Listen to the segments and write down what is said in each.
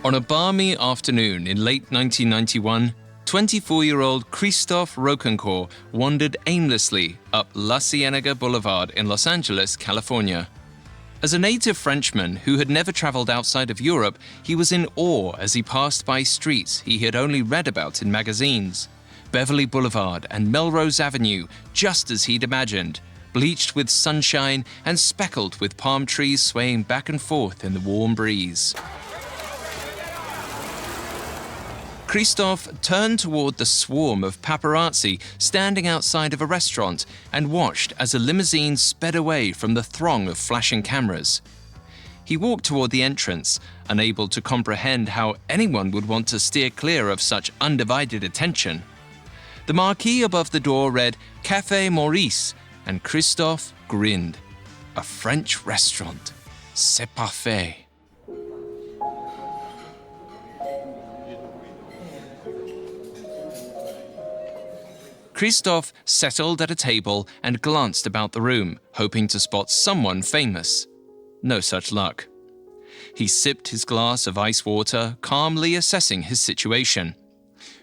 On a balmy afternoon in late 1991, 24-year-old Christophe Rocancourt wandered aimlessly up La Cienega Boulevard in Los Angeles, California. As a native Frenchman who had never traveled outside of Europe, he was in awe as he passed by streets he had only read about in magazines. Beverly Boulevard and Melrose Avenue, just as he'd imagined, bleached with sunshine and speckled with palm trees swaying back and forth in the warm breeze. Christophe turned toward the swarm of paparazzi standing outside of a restaurant and watched as a limousine sped away from the throng of flashing cameras. He walked toward the entrance, unable to comprehend how anyone would want to steer clear of such undivided attention. The marquee above the door read Café Maurice, and Christophe grinned. A French restaurant. C'est parfait. Christophe settled at a table and glanced about the room, hoping to spot someone famous. No such luck. He sipped his glass of ice water, calmly assessing his situation.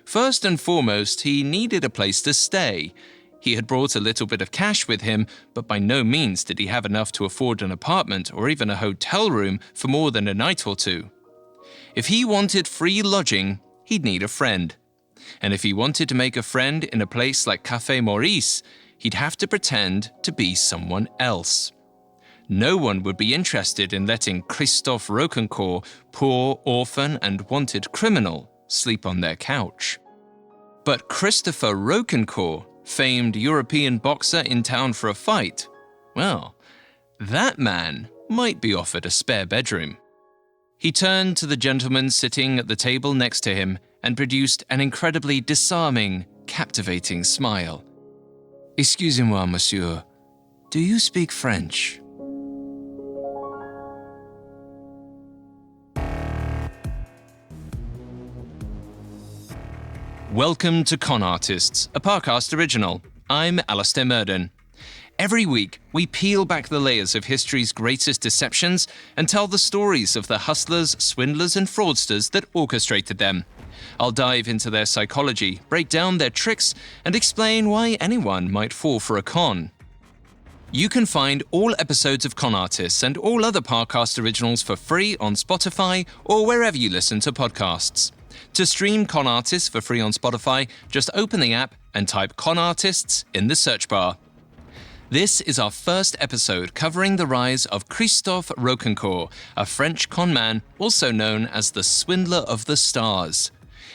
First and foremost, he needed a place to stay. He had brought a little bit of cash with him, but by no means did he have enough to afford an apartment or even a hotel room for more than a night or two. If he wanted free lodging, he'd need a friend. And if he wanted to make a friend in a place like Café Maurice, he'd have to pretend to be someone else. No one would be interested in letting Christophe Rocancourt, poor, orphan, and wanted criminal, sleep on their couch. But Christopher Rocancourt, famed European boxer in town for a fight, well, that man might be offered a spare bedroom. He turned to the gentleman sitting at the table next to him and produced an incredibly disarming, captivating smile. "Excusez-moi, monsieur. Do you speak French?" Welcome to Con Artists, a Parcast original. I'm Alastair Murden. Every week, we peel back the layers of history's greatest deceptions and tell the stories of the hustlers, swindlers, and fraudsters that orchestrated them. I'll dive into their psychology, break down their tricks, and explain why anyone might fall for a con. You can find all episodes of Con Artists and all other Parcast originals for free on Spotify or wherever you listen to podcasts. To stream Con Artists for free on Spotify, just open the app and type Con Artists in the search bar. This is our first episode covering the rise of Christophe Rocancourt, a French conman also known as the Swindler of the Stars.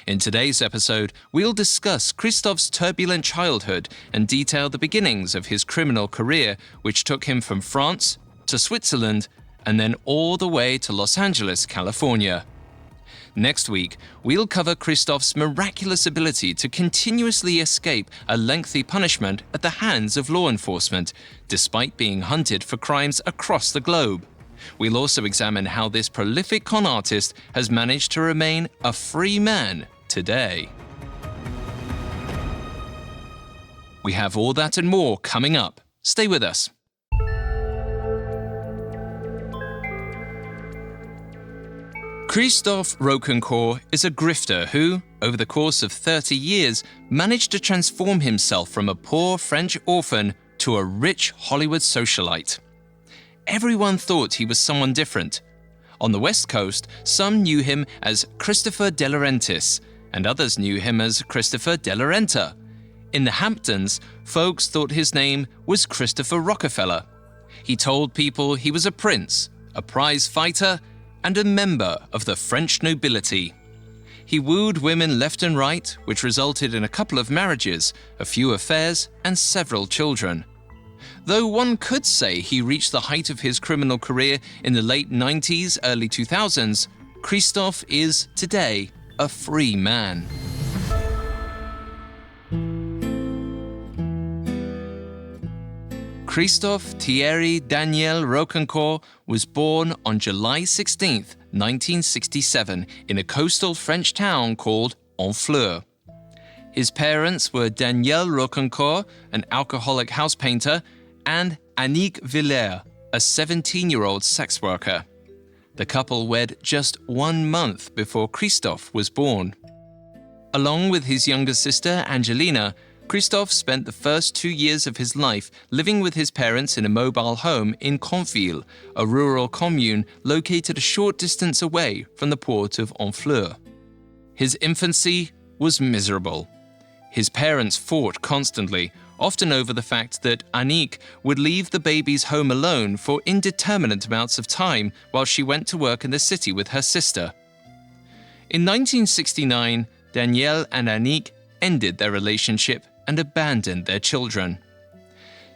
In today's episode, we'll discuss Christophe's turbulent childhood and detail the beginnings of his criminal career, which took him from France to Switzerland and then all the way to Los Angeles, California. Next week, we'll cover Christophe's miraculous ability to continuously escape a lengthy punishment at the hands of law enforcement, despite being hunted for crimes across the globe. We'll also examine how this prolific con artist has managed to remain a free man today. We have all that and more coming up. Stay with us. Christophe Rocancourt is a grifter who, over the course of 30 years, managed to transform himself from a poor French orphan to a rich Hollywood socialite. Everyone thought he was someone different. On the West Coast, some knew him as Christopher de Laurentiis, and others knew him as Christopher de la Renta. In the Hamptons, folks thought his name was Christopher Rockefeller. He told people he was a prince, a prize fighter, and a member of the French nobility. He wooed women left and right, which resulted in a couple of marriages, a few affairs, and several children. Though one could say he reached the height of his criminal career in the late 90s, early 2000s, Christophe is, today, a free man. Christophe Thierry Daniel Rocancourt was born on July 16, 1967, in a coastal French town called Honfleur. His parents were Daniel Rocancourt, an alcoholic house painter, and Annick Villers, a 17-year-old sex worker. The couple wed just 1 month before Christophe was born. Along with his younger sister, Angelina, Christophe spent the first 2 years of his life living with his parents in a mobile home in Conflans, a rural commune located a short distance away from the port of Honfleur. His infancy was miserable. His parents fought constantly, often over the fact that Annick would leave the baby's home alone for indeterminate amounts of time while she went to work in the city with her sister. In 1969, Danielle and Annick ended their relationship and abandoned their children.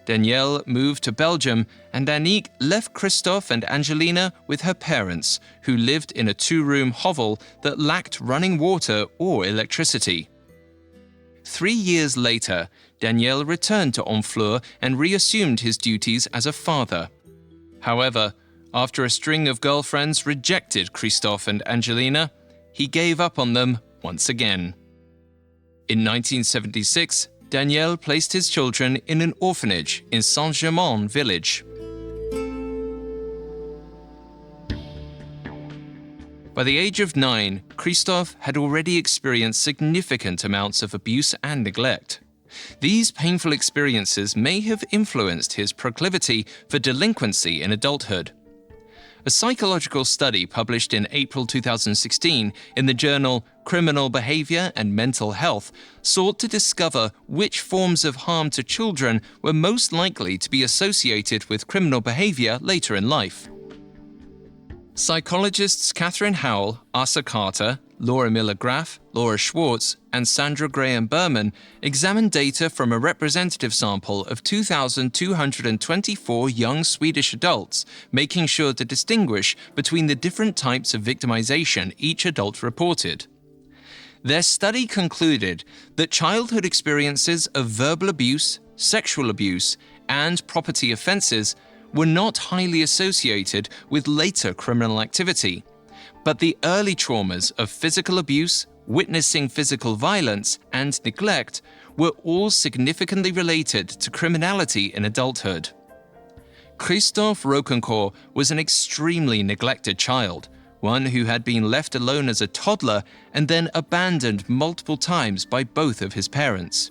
Danielle moved to Belgium, and Annick left Christophe and Angelina with her parents, who lived in a 2-room hovel that lacked running water or electricity. 3 years later, Danielle returned to Honfleur and reassumed his duties as a father. However, after a string of girlfriends rejected Christophe and Angelina, he gave up on them once again. In 1976, Danielle placed his children in an orphanage in Saint-Germain village. By the age of 9, Christophe had already experienced significant amounts of abuse and neglect. These painful experiences may have influenced his proclivity for delinquency in adulthood. A psychological study published in April 2016 in the journal Criminal Behavior and Mental Health sought to discover which forms of harm to children were most likely to be associated with criminal behavior later in life. Psychologists Catherine Howell, Asa Carter, Laura Miller-Graff, Laura Schwartz, and Sandra Graham Berman examined data from a representative sample of 2,224 young Swedish adults, making sure to distinguish between the different types of victimization each adult reported. Their study concluded that childhood experiences of verbal abuse, sexual abuse, and property offenses were not highly associated with later criminal activity, but the early traumas of physical abuse, witnessing physical violence, and neglect were all significantly related to criminality in adulthood. Christophe Rocancourt was an extremely neglected child, one who had been left alone as a toddler and then abandoned multiple times by both of his parents.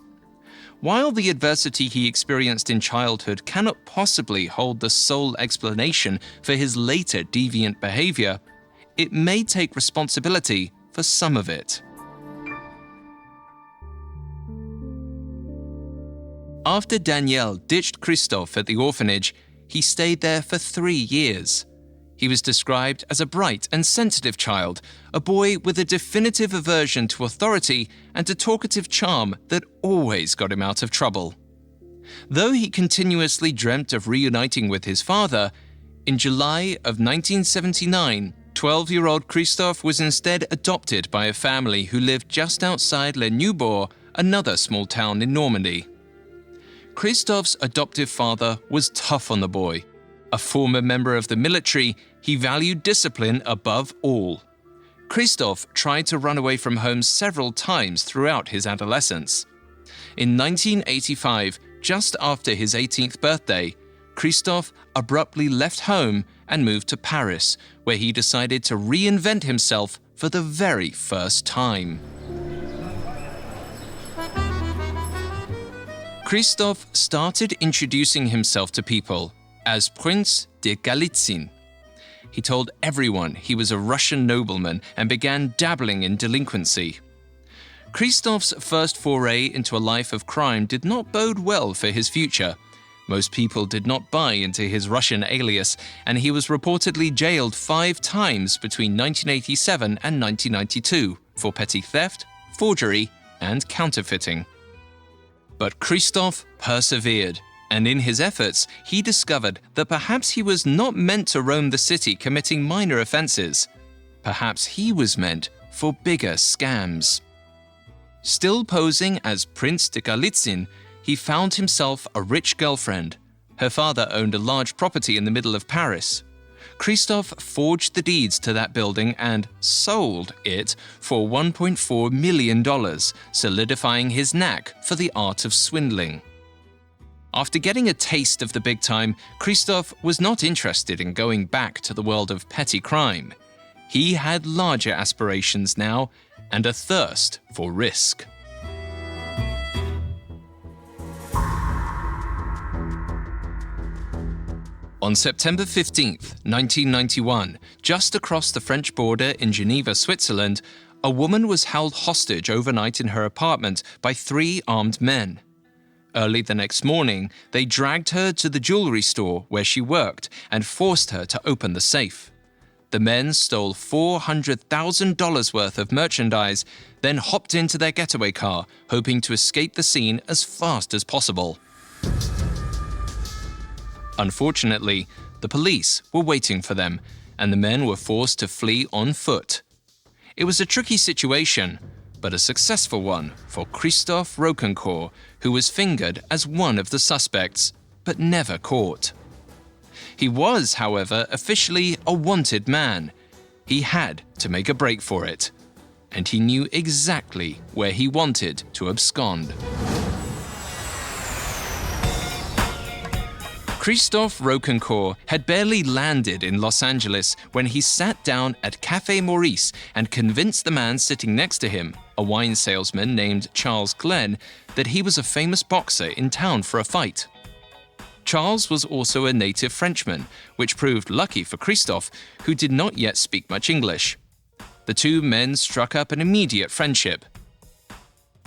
While the adversity he experienced in childhood cannot possibly hold the sole explanation for his later deviant behavior, it may take responsibility for some of it. After Danielle ditched Christophe at the orphanage, he stayed there for 3 years. He was described as a bright and sensitive child, a boy with a definitive aversion to authority and a talkative charm that always got him out of trouble. Though he continuously dreamt of reuniting with his father, in July of 1979, 12-year-old Christophe was instead adopted by a family who lived just outside Les Neubourgs, another small town in Normandy. Christophe's adoptive father was tough on the boy. A former member of the military, he valued discipline above all. Christophe tried to run away from home several times throughout his adolescence. In 1985, just after his 18th birthday, Christophe abruptly left home and moved to Paris, where he decided to reinvent himself for the very first time. Christophe started introducing himself to people as Prince de Galitzin. He told everyone he was a Russian nobleman and began dabbling in delinquency. Christophe's first foray into a life of crime did not bode well for his future. Most people did not buy into his Russian alias, and he was reportedly jailed 5 times between 1987 and 1992 for petty theft, forgery, and counterfeiting. But Christophe persevered, and in his efforts, he discovered that perhaps he was not meant to roam the city committing minor offenses. Perhaps he was meant for bigger scams. Still posing as Prince de Galitzin, he found himself a rich girlfriend. Her father owned a large property in the middle of Paris. Christophe forged the deeds to that building and sold it for $1.4 million, solidifying his knack for the art of swindling. After getting a taste of the big time, Christophe was not interested in going back to the world of petty crime. He had larger aspirations now and a thirst for risk. On September 15, 1991, just across the French border in Geneva, Switzerland, a woman was held hostage overnight in her apartment by 3 armed men. Early the next morning, they dragged her to the jewelry store where she worked and forced her to open the safe. The men stole $400,000 worth of merchandise, then hopped into their getaway car, hoping to escape the scene as fast as possible. Unfortunately, the police were waiting for them, and the men were forced to flee on foot. It was a tricky situation, but a successful one for Christophe Rocancourt, who was fingered as one of the suspects, but never caught. He was, however, officially a wanted man. He had to make a break for it, and he knew exactly where he wanted to abscond. Christophe Rocancourt had barely landed in Los Angeles when he sat down at Café Maurice and convinced the man sitting next to him, a wine salesman named Charles Glenn, that he was a famous boxer in town for a fight. Charles was also a native Frenchman, which proved lucky for Christophe, who did not yet speak much English. The two men struck up an immediate friendship.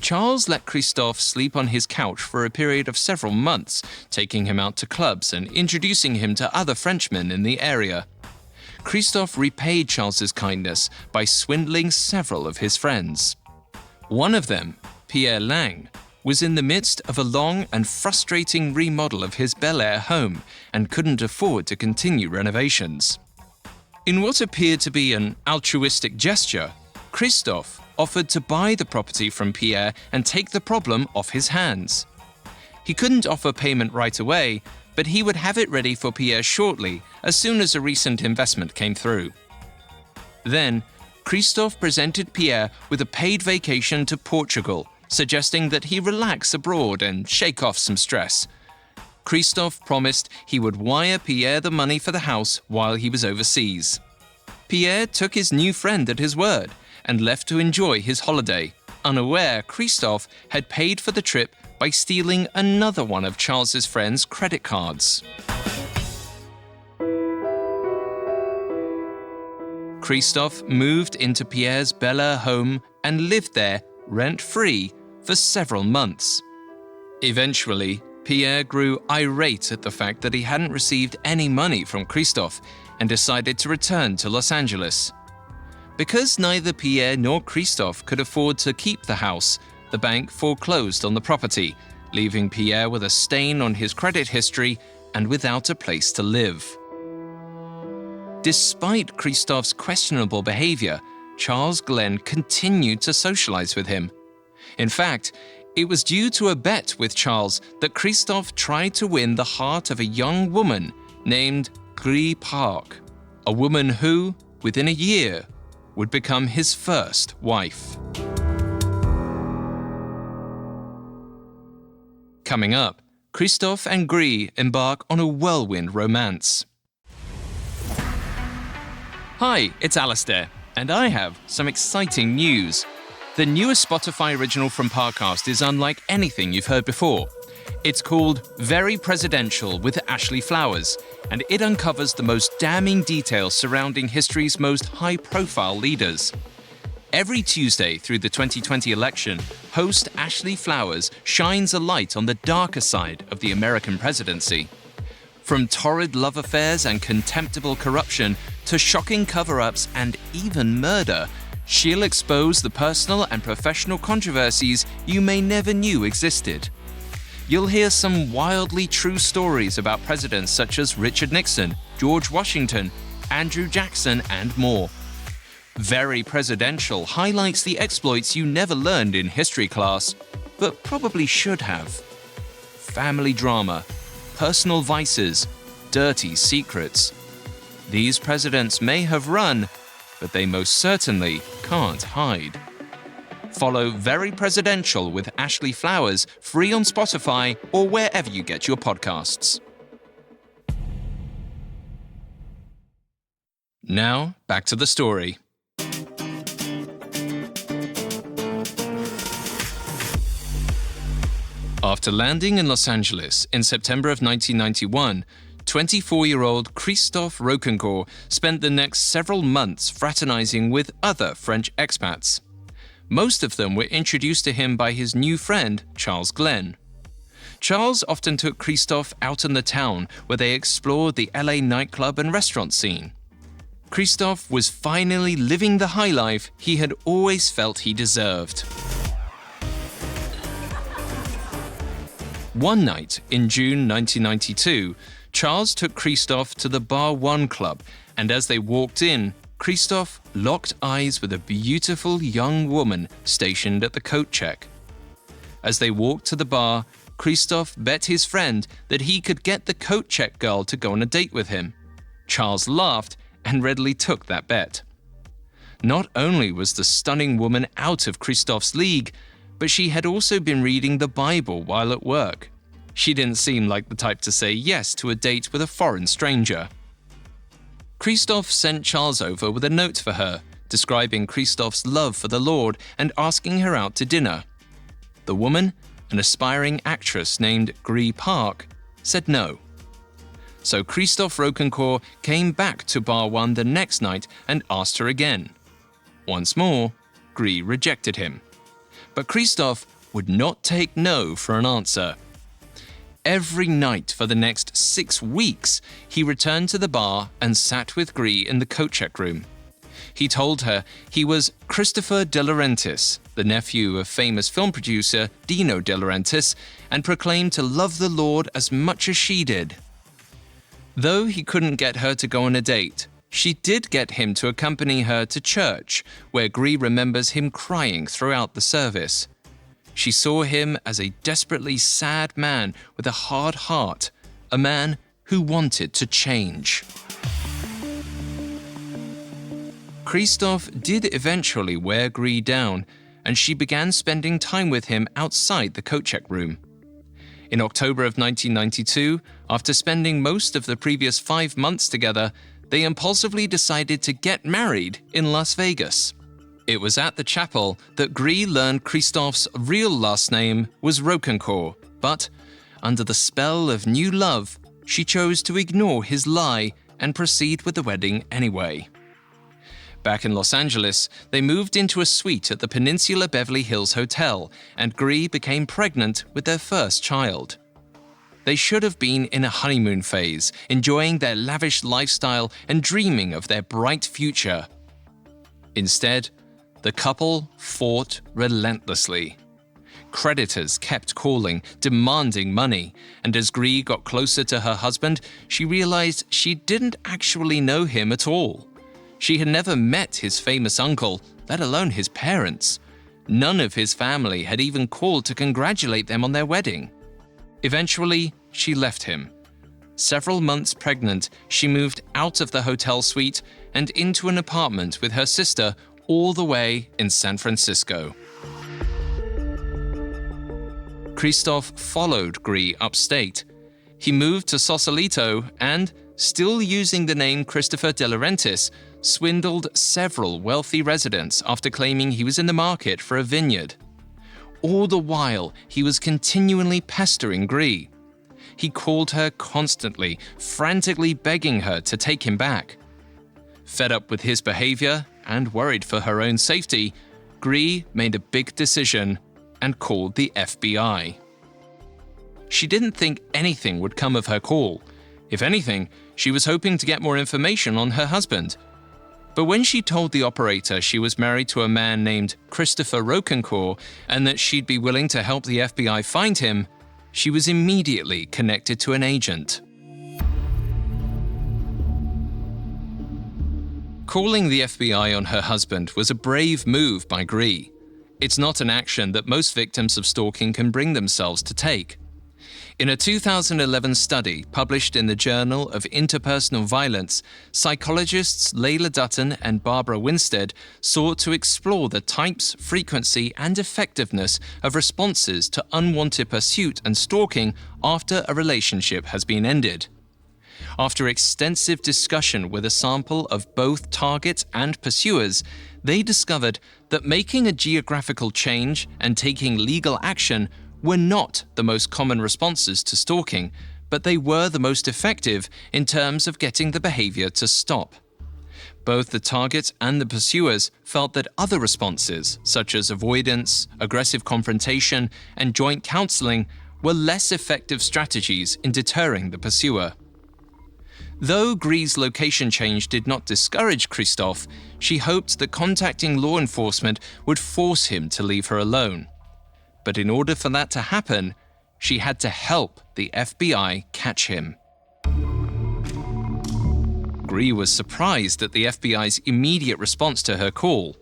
Charles let Christophe sleep on his couch for a period of several months, taking him out to clubs and introducing him to other Frenchmen in the area. Christophe repaid Charles's kindness by swindling several of his friends. One of them, Pierre Lang, was in the midst of a long and frustrating remodel of his Bel Air home and couldn't afford to continue renovations. In what appeared to be an altruistic gesture, Christophe offered to buy the property from Pierre and take the problem off his hands. He couldn't offer payment right away, but he would have it ready for Pierre shortly, as soon as a recent investment came through. Then, Christophe presented Pierre with a paid vacation to Portugal, suggesting that he relax abroad and shake off some stress. Christophe promised he would wire Pierre the money for the house while he was overseas. Pierre took his new friend at his word and left to enjoy his holiday, unaware Christophe had paid for the trip by stealing another one of Charles's friend's credit cards. Christophe moved into Pierre's Bel Air home and lived there, rent-free, for several months. Eventually, Pierre grew irate at the fact that he hadn't received any money from Christophe and decided to return to Los Angeles. Because neither Pierre nor Christophe could afford to keep the house, the bank foreclosed on the property, leaving Pierre with a stain on his credit history and without a place to live. Despite Christophe's questionable behavior, Charles Glenn continued to socialize with him. In fact, it was due to a bet with Charles that Christophe tried to win the heart of a young woman named Grifter Park, a woman who, within a year, would become his first wife. Coming up, Christophe and Gris embark on a whirlwind romance. Hi, it's Alistair, and I have some exciting news. The newest Spotify original from Parcast is unlike anything you've heard before. It's called Very Presidential with Ashley Flowers, and it uncovers the most damning details surrounding history's most high-profile leaders. Every Tuesday through the 2020 election, host Ashley Flowers shines a light on the darker side of the American presidency. From torrid love affairs and contemptible corruption to shocking cover-ups and even murder, she'll expose the personal and professional controversies you may never knew existed. You'll hear some wildly true stories about presidents such as Richard Nixon, George Washington, Andrew Jackson, and more. Very Presidential highlights the exploits you never learned in history class, but probably should have. Family drama, personal vices, dirty secrets. These presidents may have run, but they most certainly can't hide. Follow Very Presidential with Ashley Flowers free on Spotify or wherever you get your podcasts. Now, back to the story. After landing in Los Angeles in September of 1991, 24-year-old Christophe Rocancourt spent the next several months fraternizing with other French expats. Most of them were introduced to him by his new friend, Charles Glenn. Charles often took Christophe out in the town where they explored the LA nightclub and restaurant scene. Christophe was finally living the high life he had always felt he deserved. One night in June 1992, Charles took Christophe to the Bar 1 club, and as they walked in, Christophe locked eyes with a beautiful young woman stationed at the coat check. As they walked to the bar, Christophe bet his friend that he could get the coat check girl to go on a date with him. Charles laughed and readily took that bet. Not only was the stunning woman out of Christophe's league, but she had also been reading the Bible while at work. She didn't seem like the type to say yes to a date with a foreign stranger. Christophe sent Charles over with a note for her, describing Christophe's love for the Lord and asking her out to dinner. The woman, an aspiring actress named Gree Park, said no. So Christophe Rocancourt came back to Bar 1 the next night and asked her again. Once more, Gree rejected him. But Christophe would not take no for an answer. Every night for the next 6 weeks, he returned to the bar and sat with Gree in the coat check room. He told her he was Christopher de Laurentiis, the nephew of famous film producer Dino de Laurentiis, and proclaimed to love the Lord as much as she did. Though he couldn't get her to go on a date, she did get him to accompany her to church, where Gree remembers him crying throughout the service. She saw him as a desperately sad man with a hard heart, a man who wanted to change. Christophe did eventually wear Gree down, and she began spending time with him outside the coat check room. In October of 1992, after spending most of the previous 5 months together, they impulsively decided to get married in Las Vegas. It was at the chapel that Gree learned Christophe's real last name was Rocancourt, but under the spell of new love, she chose to ignore his lie and proceed with the wedding anyway. Back in Los Angeles, they moved into a suite at the Peninsula Beverly Hills Hotel, and Gree became pregnant with their first child. They should have been in a honeymoon phase, enjoying their lavish lifestyle and dreaming of their bright future. Instead, the couple fought relentlessly. Creditors kept calling, demanding money, and as Gree got closer to her husband, she realized she didn't actually know him at all. She had never met his famous uncle, let alone his parents. None of his family had even called to congratulate them on their wedding. Eventually, she left him. Several months pregnant, she moved out of the hotel suite and into an apartment with her sister all the way in San Francisco. Christophe followed Gree upstate. He moved to Sausalito and, still using the name Christopher de Laurentiis, swindled several wealthy residents after claiming he was in the market for a vineyard. All the while, he was continually pestering Gree. He called her constantly, frantically begging her to take him back. Fed up with his behavior and worried for her own safety, Gree made a big decision and called the FBI. She didn't think anything would come of her call. If anything, she was hoping to get more information on her husband. But when she told the operator she was married to a man named Christopher Rocancourt and that she'd be willing to help the FBI find him, she was immediately connected to an agent. Calling the FBI on her husband was a brave move by Gree. It's not an action that most victims of stalking can bring themselves to take. In a 2011 study published in the Journal of Interpersonal Violence, psychologists Layla Dutton and Barbara Winstead sought to explore the types, frequency, and effectiveness of responses to unwanted pursuit and stalking after a relationship has been ended. After extensive discussion with a sample of both targets and pursuers, they discovered that making a geographical change and taking legal action were not the most common responses to stalking, but they were the most effective in terms of getting the behavior to stop. Both the target and the pursuers felt that other responses, such as avoidance, aggressive confrontation, and joint counseling, were less effective strategies in deterring the pursuer. Though Grie's location change did not discourage Christophe, she hoped that contacting law enforcement would force him to leave her alone. But in order for that to happen, she had to help the FBI catch him. Grie was surprised at the FBI's immediate response to her call.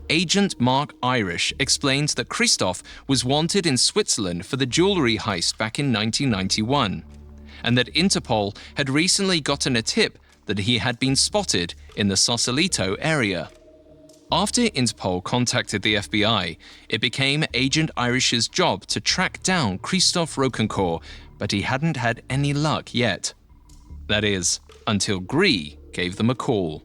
Agent Mark Irish explained that Christophe was wanted in Switzerland for the jewelry heist back in 1991, and that Interpol had recently gotten a tip that he had been spotted in the Sausalito area. After Interpol contacted the FBI, it became Agent Irish's job to track down Christophe Rocancourt, but he hadn't had any luck yet. That is, until Grie gave them a call.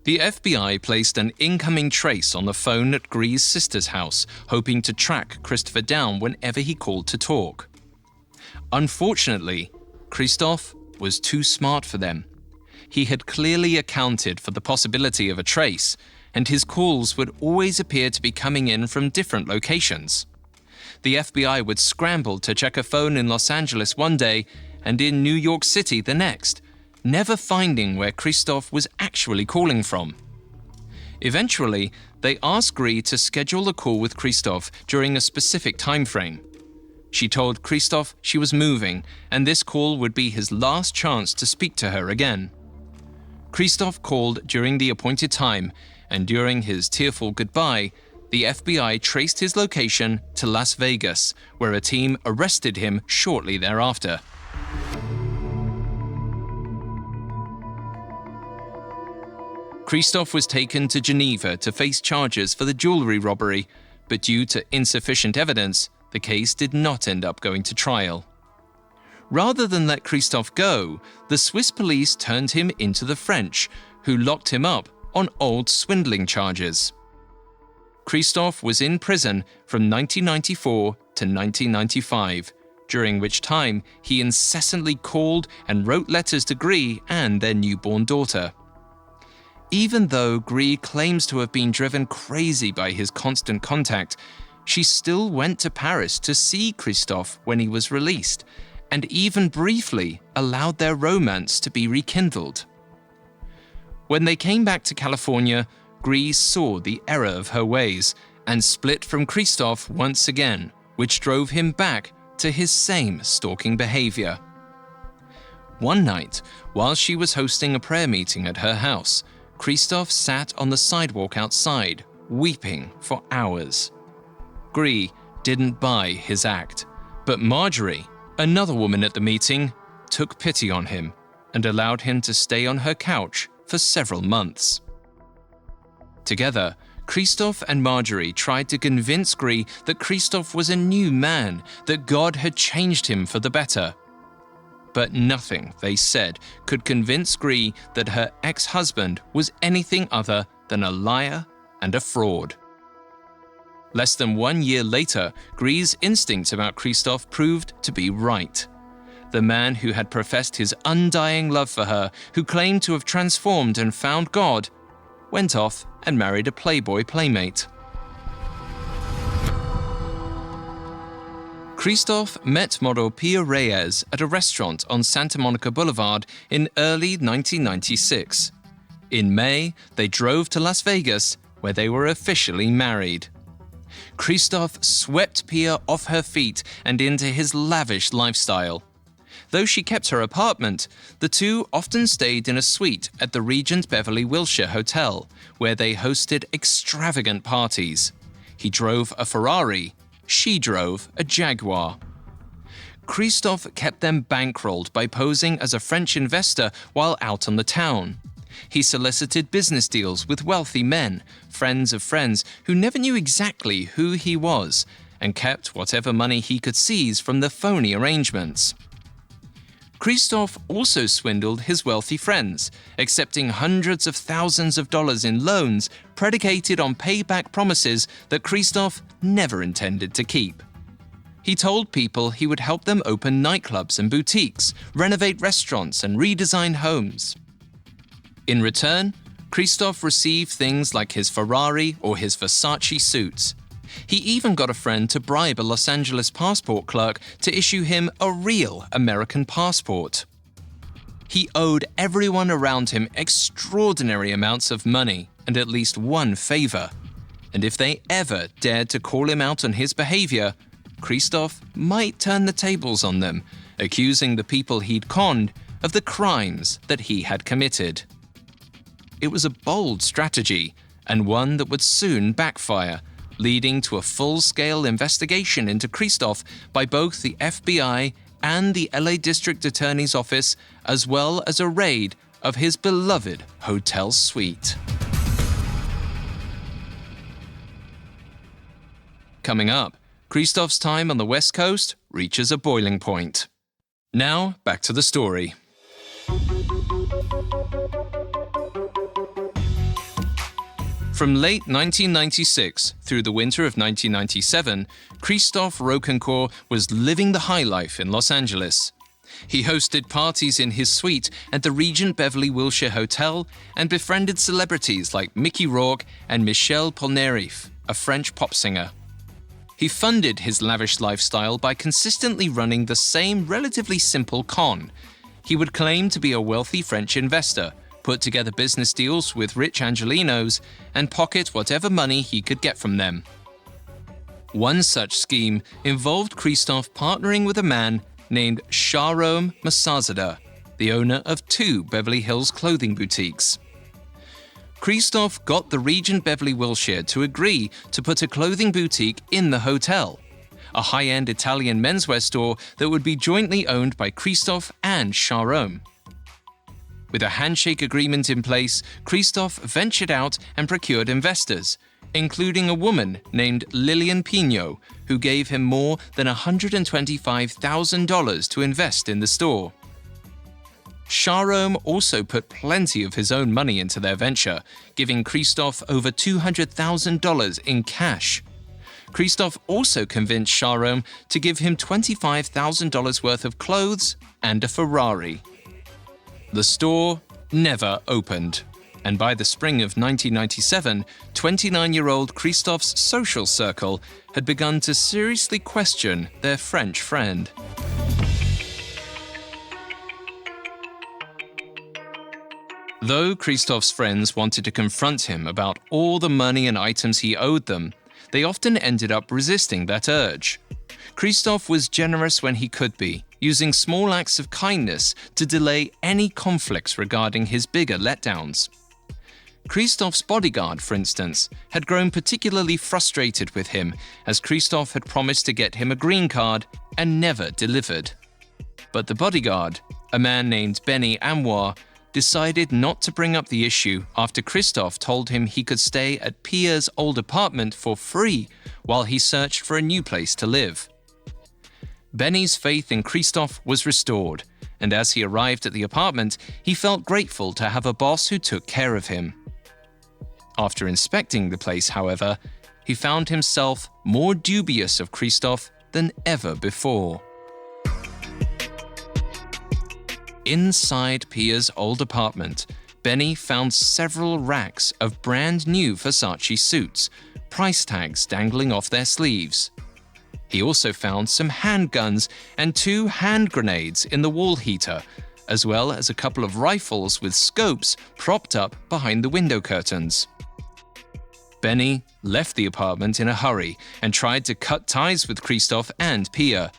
The FBI placed an incoming trace on the phone at Grie's sister's house, hoping to track Christopher down whenever he called to talk. Unfortunately, Christophe was too smart for them. He had clearly accounted for the possibility of a trace, and his calls would always appear to be coming in from different locations. The FBI would scramble to check a phone in Los Angeles one day and in New York City the next, never finding where Christophe was actually calling from. Eventually, they asked Grie to schedule a call with Christophe during a specific time frame. She told Christophe she was moving, and this call would be his last chance to speak to her again. Christophe called during the appointed time, and during his tearful goodbye, the FBI traced his location to Las Vegas, where a team arrested him shortly thereafter. Christophe was taken to Geneva to face charges for the jewelry robbery, but due to insufficient evidence, the case did not end up going to trial. Rather than let Christophe go, the Swiss police turned him into the French, who locked him up on old swindling charges. Christophe was in prison from 1994 to 1995, during which time he incessantly called and wrote letters to Grie and their newborn daughter. Even though Grie claims to have been driven crazy by his constant contact, she still went to Paris to see Christophe when he was released, and even briefly allowed their romance to be rekindled. When they came back to California, Grie saw the error of her ways and split from Christophe once again, which drove him back to his same stalking behavior. One night, while she was hosting a prayer meeting at her house, Christophe sat on the sidewalk outside, weeping for hours. Grie didn't buy his act, but Marjorie, another woman at the meeting, took pity on him and allowed him to stay on her couch for several months. Together, Christophe and Marjorie tried to convince Grie that Christophe was a new man, that God had changed him for the better. But nothing, they said, could convince Grie that her ex-husband was anything other than a liar and a fraud. Less than 1 year later, Grie's instincts about Christophe proved to be right. The man who had professed his undying love for her, who claimed to have transformed and found God, went off and married a Playboy playmate. Christophe met model Pia Reyes at a restaurant on Santa Monica Boulevard in early 1996. In May, they drove to Las Vegas, where they were officially married. Christophe swept Pia off her feet and into his lavish lifestyle. Though she kept her apartment, the two often stayed in a suite at the Regent Beverly Wilshire Hotel, where they hosted extravagant parties. He drove a Ferrari, she drove a Jaguar. Christophe kept them bankrolled by posing as a French investor while out on the town. He solicited business deals with wealthy men, friends of friends, who never knew exactly who he was, and kept whatever money he could seize from the phony arrangements. Christophe also swindled his wealthy friends, accepting hundreds of thousands of dollars in loans predicated on payback promises that Christophe never intended to keep. He told people he would help them open nightclubs and boutiques, renovate restaurants, and redesign homes. In return, Christophe received things like his Ferrari or his Versace suits. He even got a friend to bribe a Los Angeles passport clerk to issue him a real American passport. He owed everyone around him extraordinary amounts of money and at least one favor. And if they ever dared to call him out on his behavior, Christophe might turn the tables on them, accusing the people he'd conned of the crimes that he had committed. It was a bold strategy, and one that would soon backfire, leading to a full-scale investigation into Christophe by both the FBI and the LA District Attorney's Office, as well as a raid of his beloved hotel suite. Coming up, Christophe's time on the West Coast reaches a boiling point. Now, back to the story. From late 1996 through the winter of 1997, Christophe Rocancourt was living the high life in Los Angeles. He hosted parties in his suite at the Regent Beverly Wilshire Hotel and befriended celebrities like Mickey Rourke and Michel Polnareff, a French pop singer. He funded his lavish lifestyle by consistently running the same relatively simple con. He would claim to be a wealthy French investor, put together business deals with rich Angelenos, and pocket whatever money he could get from them. One such scheme involved Christophe partnering with a man named Sharon Masazada, the owner of 2 Beverly Hills clothing boutiques. Christophe got the Regent Beverly Wilshire to agree to put a clothing boutique in the hotel, a high-end Italian menswear store that would be jointly owned by Christophe and Sharon. With a handshake agreement in place, Christophe ventured out and procured investors, including a woman named Lillian Pino, who gave him more than $125,000 to invest in the store. Sharon also put plenty of his own money into their venture, giving Christophe over $200,000 in cash. Christophe also convinced Sharon to give him $25,000 worth of clothes and a Ferrari. The store never opened, and by the spring of 1997, 29-year-old Christophe's social circle had begun to seriously question their French friend. Though Christophe's friends wanted to confront him about all the money and items he owed them, they often ended up resisting that urge. Christophe was generous when he could be, using small acts of kindness to delay any conflicts regarding his bigger letdowns. Christophe's bodyguard, for instance, had grown particularly frustrated with him as Christophe had promised to get him a green card and never delivered. But the bodyguard, a man named Benny Amoir, decided not to bring up the issue after Christophe told him he could stay at Pierre's old apartment for free while he searched for a new place to live. Benny's faith in Christophe was restored, and as he arrived at the apartment, he felt grateful to have a boss who took care of him. After inspecting the place, however, he found himself more dubious of Christophe than ever before. Inside Pierre's old apartment, Benny found several racks of brand new Versace suits, price tags dangling off their sleeves. He also found some handguns and 2 hand grenades in the wall heater, as well as a couple of rifles with scopes propped up behind the window curtains. Benny left the apartment in a hurry and tried to cut ties with Christophe and Pierre.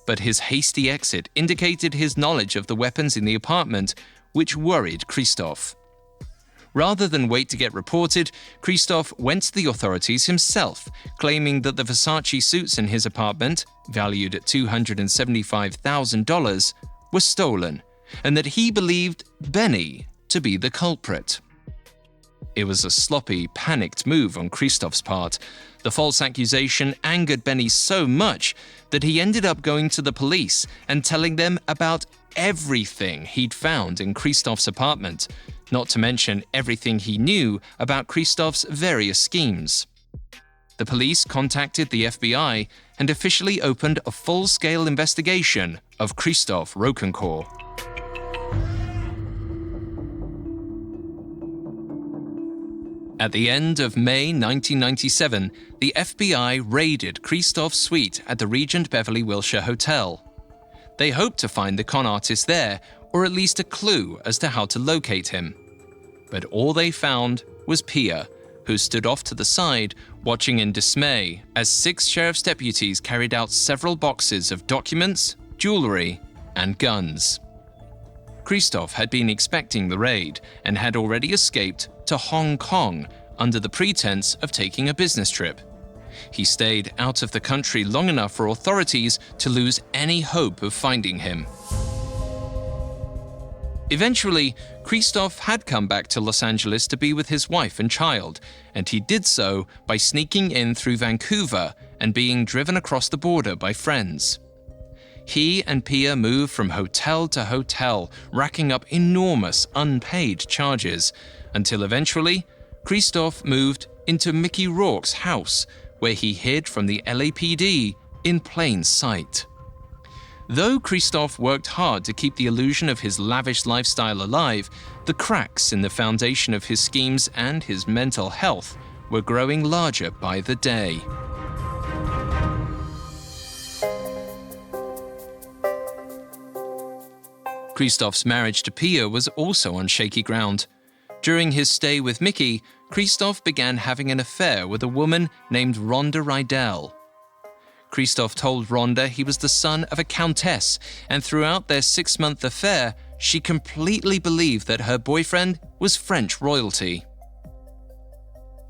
But his hasty exit indicated his knowledge of the weapons in the apartment, which worried Christophe. Rather than wait to get reported, Christophe went to the authorities himself, claiming that the Versace suits in his apartment, valued at $275,000, were stolen, and that he believed Benny to be the culprit. It was a sloppy, panicked move on Christophe's part. The false accusation angered Benny so much that he ended up going to the police and telling them about everything he'd found in Christophe's apartment, not to mention everything he knew about Christophe's various schemes. The police contacted the FBI and officially opened a full-scale investigation of Christophe Rocancourt. At the end of May 1997, the FBI raided Christophe's suite at the Regent Beverly Wilshire Hotel. They hoped to find the con artist there, or at least a clue as to how to locate him. But all they found was Pia, who stood off to the side, watching in dismay as 6 sheriff's deputies carried out several boxes of documents, jewelry, and guns. Christophe had been expecting the raid and had already escaped to Hong Kong under the pretense of taking a business trip. He stayed out of the country long enough for authorities to lose any hope of finding him. Eventually, Christophe had come back to Los Angeles to be with his wife and child, and he did so by sneaking in through Vancouver and being driven across the border by friends. He and Pia moved from hotel to hotel, racking up enormous unpaid charges, until eventually, Christophe moved into Mickey Rourke's house, where he hid from the LAPD in plain sight. Though Christophe worked hard to keep the illusion of his lavish lifestyle alive, the cracks in the foundation of his schemes and his mental health were growing larger by the day. Christophe's marriage to Pia was also on shaky ground. During his stay with Mickey, Christophe began having an affair with a woman named Rhonda Rydell. Christophe told Rhonda he was the son of a countess, and throughout their 6-month affair, she completely believed that her boyfriend was French royalty.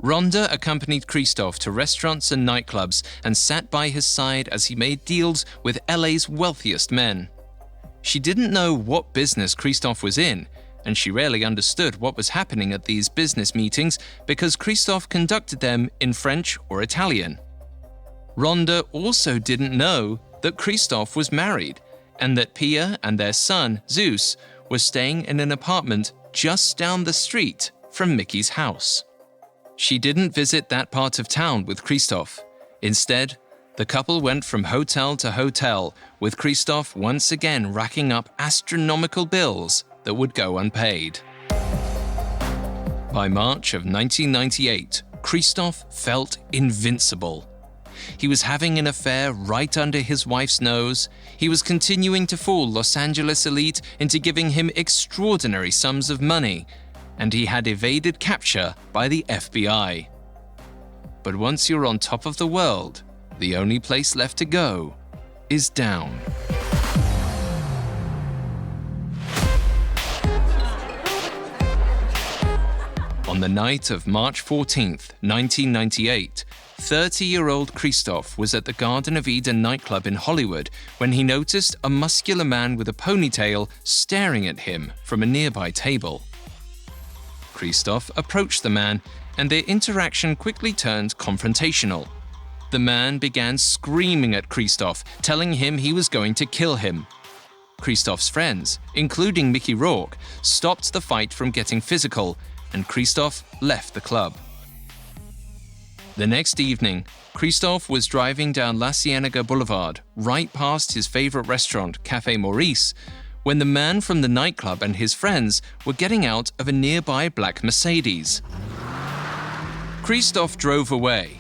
Rhonda accompanied Christophe to restaurants and nightclubs and sat by his side as he made deals with LA's wealthiest men. She didn't know what business Christophe was in, and she rarely understood what was happening at these business meetings because Christophe conducted them in French or Italian. Rhonda also didn't know that Christophe was married and that Pia and their son, Zeus, were staying in an apartment just down the street from Mickey's house. She didn't visit that part of town with Christophe. Instead, the couple went from hotel to hotel, with Christophe once again racking up astronomical bills that would go unpaid. By March of 1998, Christophe felt invincible. He was having an affair right under his wife's nose. He was continuing to fool Los Angeles elite into giving him extraordinary sums of money, and he had evaded capture by the FBI. But once you're on top of the world, the only place left to go is down. On the night of March 14th, 1998, 30-year-old Christophe was at the Garden of Eden nightclub in Hollywood when he noticed a muscular man with a ponytail staring at him from a nearby table. Christophe approached the man, and their interaction quickly turned confrontational. The man began screaming at Christophe, telling him he was going to kill him. Christophe's friends, including Mickey Rourke, stopped the fight from getting physical, and Christophe left the club. The next evening, Christophe was driving down La Cienega Boulevard, right past his favorite restaurant, Café Maurice, when the man from the nightclub and his friends were getting out of a nearby black Mercedes. Christophe drove away,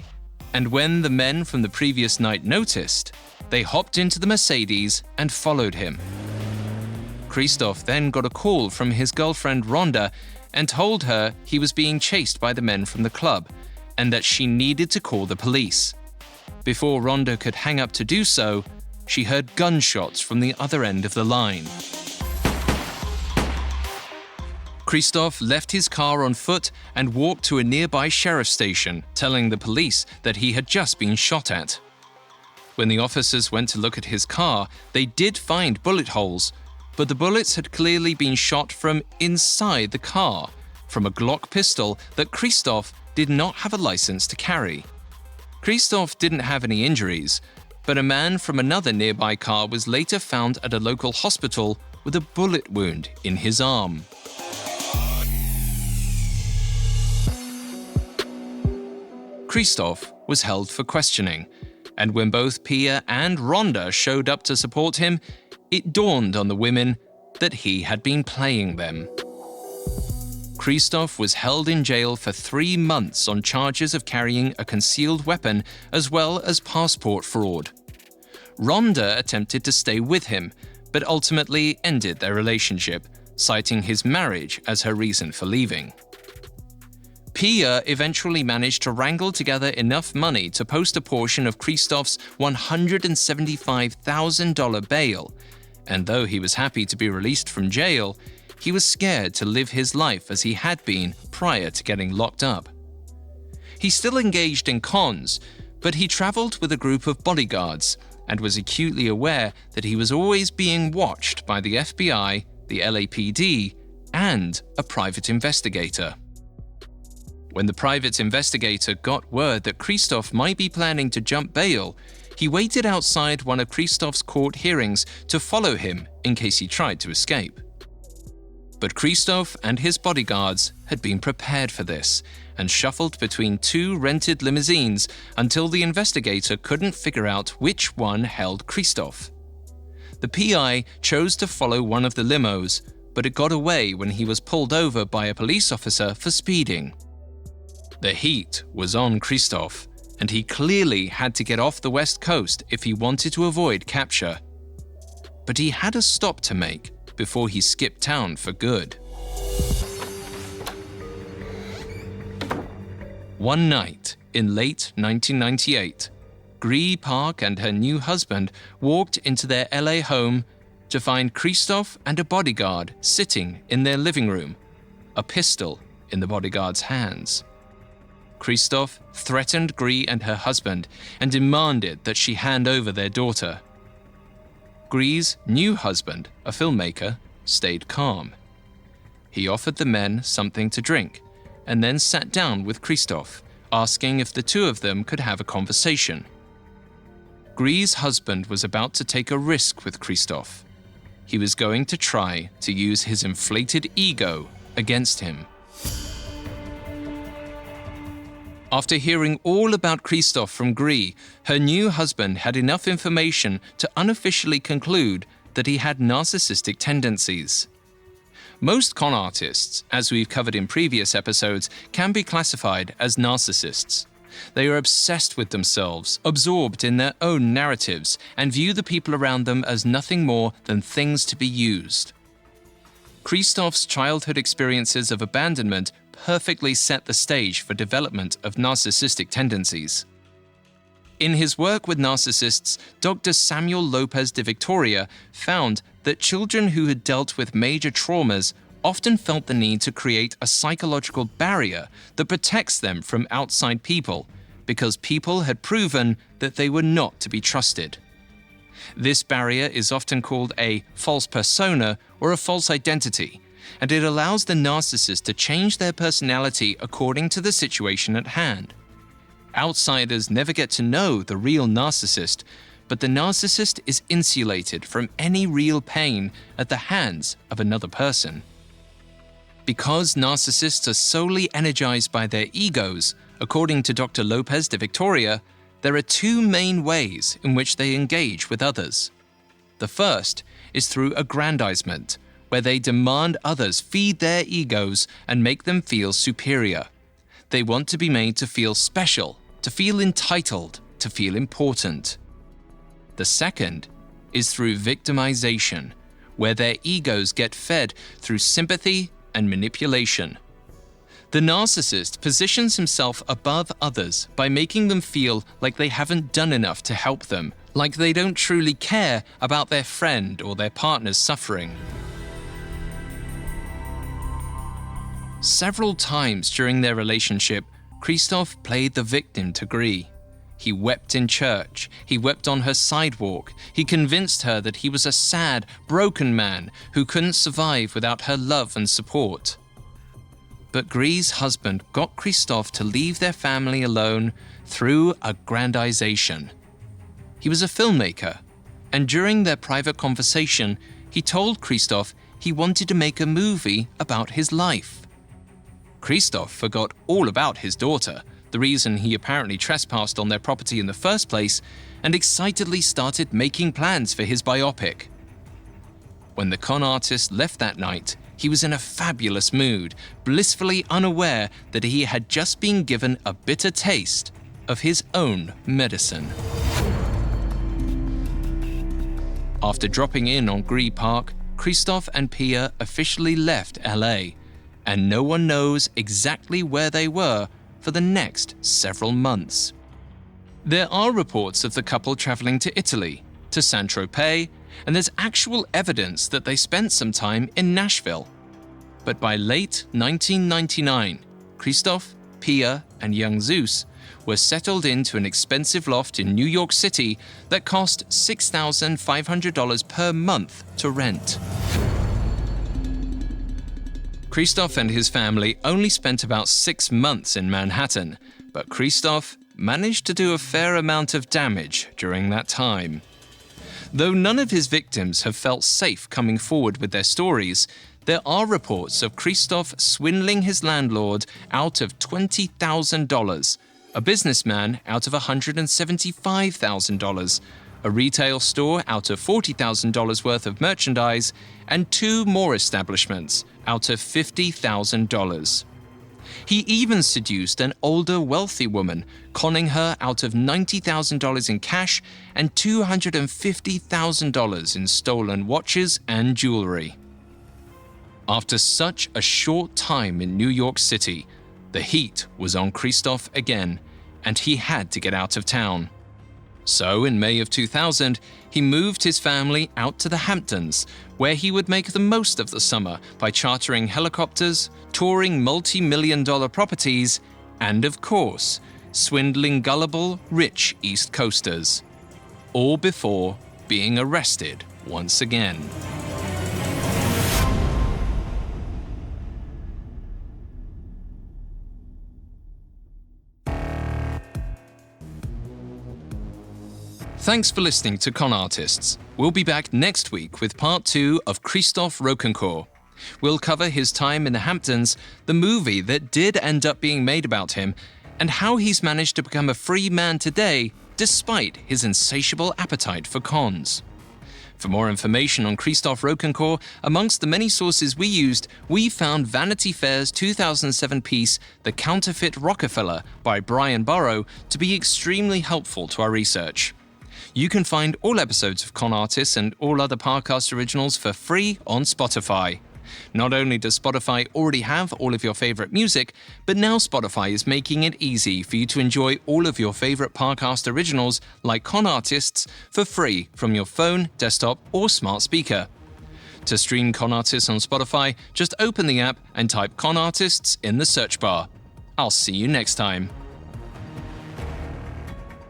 and when the men from the previous night noticed, they hopped into the Mercedes and followed him. Christophe then got a call from his girlfriend Rhonda and told her he was being chased by the men from the club and that she needed to call the police. Before Rhonda could hang up to do so, she heard gunshots from the other end of the line. Christophe left his car on foot and walked to a nearby sheriff's station, telling the police that he had just been shot at. When the officers went to look at his car, they did find bullet holes, but the bullets had clearly been shot from inside the car, from a Glock pistol that Christophe did not have a license to carry. Christophe didn't have any injuries, but a man from another nearby car was later found at a local hospital with a bullet wound in his arm. Christophe was held for questioning, and when both Pia and Rhonda showed up to support him, it dawned on the women that he had been playing them. Christophe was held in jail for 3 months on charges of carrying a concealed weapon as well as passport fraud. Rhonda attempted to stay with him, but ultimately ended their relationship, citing his marriage as her reason for leaving. Pia eventually managed to wrangle together enough money to post a portion of Christophe's $175,000 bail, and though he was happy to be released from jail, he was scared to live his life as he had been prior to getting locked up. He still engaged in cons, but he traveled with a group of bodyguards and was acutely aware that he was always being watched by the FBI, the LAPD, and a private investigator. When the private investigator got word that Christophe might be planning to jump bail, he waited outside one of Christophe's court hearings to follow him in case he tried to escape. But Christophe and his bodyguards had been prepared for this and shuffled between 2 rented limousines until the investigator couldn't figure out which one held Christophe. The PI chose to follow one of the limos, but it got away when he was pulled over by a police officer for speeding. The heat was on Christophe, and he clearly had to get off the West Coast if he wanted to avoid capture. But he had a stop to make before he skipped town for good. One night in late 1998, Gree Park and her new husband walked into their LA home to find Christophe and a bodyguard sitting in their living room, a pistol in the bodyguard's hands. Christophe threatened Gree and her husband and demanded that she hand over their daughter. Gree's new husband, a filmmaker, stayed calm. He offered the men something to drink and then sat down with Christophe, asking if the two of them could have a conversation. Gree's husband was about to take a risk with Christophe. He was going to try to use his inflated ego against him. After hearing all about Christophe from Gree, her new husband had enough information to unofficially conclude that he had narcissistic tendencies. Most con artists, as we've covered in previous episodes, can be classified as narcissists. They are obsessed with themselves, absorbed in their own narratives, and view the people around them as nothing more than things to be used. Christophe's childhood experiences of abandonment perfectly set the stage for development of narcissistic tendencies. In his work with narcissists, Dr. Samuel Lopez de Victoria found that children who had dealt with major traumas often felt the need to create a psychological barrier that protects them from outside people, because people had proven that they were not to be trusted. This barrier is often called a false persona or a false identity, and it allows the narcissist to change their personality according to the situation at hand. Outsiders never get to know the real narcissist, but the narcissist is insulated from any real pain at the hands of another person. Because narcissists are solely energized by their egos, according to Dr. Lopez de Victoria, there are 2 main ways in which they engage with others. The first is through aggrandizement, where they demand others feed their egos and make them feel superior. They want to be made to feel special, to feel entitled, to feel important. The second is through victimization, where their egos get fed through sympathy and manipulation. The narcissist positions himself above others by making them feel like they haven't done enough to help them, like they don't truly care about their friend or their partner's suffering. Several times during their relationship, Christophe played the victim to Gris. He wept in church, he wept on her sidewalk, he convinced her that he was a sad, broken man who couldn't survive without her love and support. But Gris's husband got Christophe to leave their family alone through aggrandization. He was a filmmaker, and during their private conversation, he told Christophe he wanted to make a movie about his life. Christophe forgot all about his daughter, the reason he apparently trespassed on their property in the first place, and excitedly started making plans for his biopic. When the con artist left that night, he was in a fabulous mood, blissfully unaware that he had just been given a bitter taste of his own medicine. After dropping in on Gris Park, Christophe and Pia officially left LA, and no one knows exactly where they were for the next several months. There are reports of the couple traveling to Italy, to Saint-Tropez, and there's actual evidence that they spent some time in Nashville. But by late 1999, Christophe, Pia, and young Zeus were settled into an expensive loft in New York City that cost $6,500 per month to rent. Christophe and his family only spent about 6 months in Manhattan, but Christophe managed to do a fair amount of damage during that time. Though none of his victims have felt safe coming forward with their stories, there are reports of Christophe swindling his landlord out of $20,000, a businessman out of $175,000, a retail store out of $40,000 worth of merchandise, and 2 more establishments out of $50,000. He even seduced an older, wealthy woman, conning her out of $90,000 in cash and $250,000 in stolen watches and jewelry. After such a short time in New York City, the heat was on Christophe again, and he had to get out of town. So in May of 2000, he moved his family out to the Hamptons, where he would make the most of the summer by chartering helicopters, touring multi-million-dollar properties, and of course, swindling gullible, rich East Coasters. All before being arrested once again. Thanks for listening to Con Artists. We'll be back next week with part 2 of Christophe Rocancourt. We'll cover his time in the Hamptons, the movie that did end up being made about him, and how he's managed to become a free man today despite his insatiable appetite for cons. For more information on Christophe Rocancourt, amongst the many sources we used, we found Vanity Fair's 2007 piece, The Counterfeit Rockefeller by Brian Burrow, to be extremely helpful to our research. You can find all episodes of Con Artists and all other Parcast originals for free on Spotify. Not only does Spotify already have all of your favorite music, but now Spotify is making it easy for you to enjoy all of your favorite Parcast originals like Con Artists for free from your phone, desktop, or smart speaker. To stream Con Artists on Spotify, just open the app and type Con Artists in the search bar. I'll see you next time.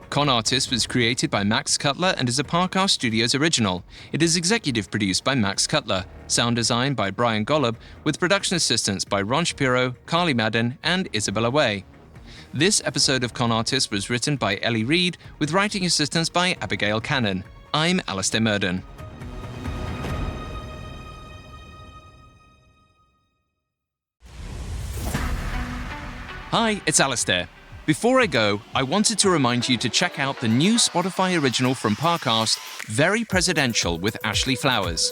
Con Artists was created by Max Cutler and is a Parcast Studios original. It is executive produced by Max Cutler, sound design by Brian Golub, with production assistance by Ron Shapiro, Carly Madden, and Isabella Way. This episode of Con Artists was written by Ellie Reed, with writing assistance by Abigail Cannon. I'm Alastair Murden. Hi, it's Alastair. Before I go, I wanted to remind you to check out the new Spotify original from Parcast, Very Presidential with Ashley Flowers.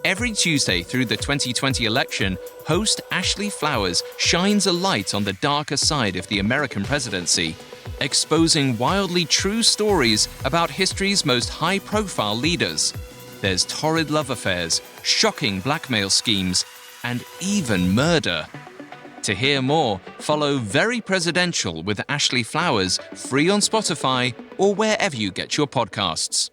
Every Tuesday through the 2020 election, host Ashley Flowers shines a light on the darker side of the American presidency, exposing wildly true stories about history's most high-profile leaders. There's torrid love affairs, shocking blackmail schemes, and even murder. To hear more, follow Very Presidential with Ashley Flowers free on Spotify or wherever you get your podcasts.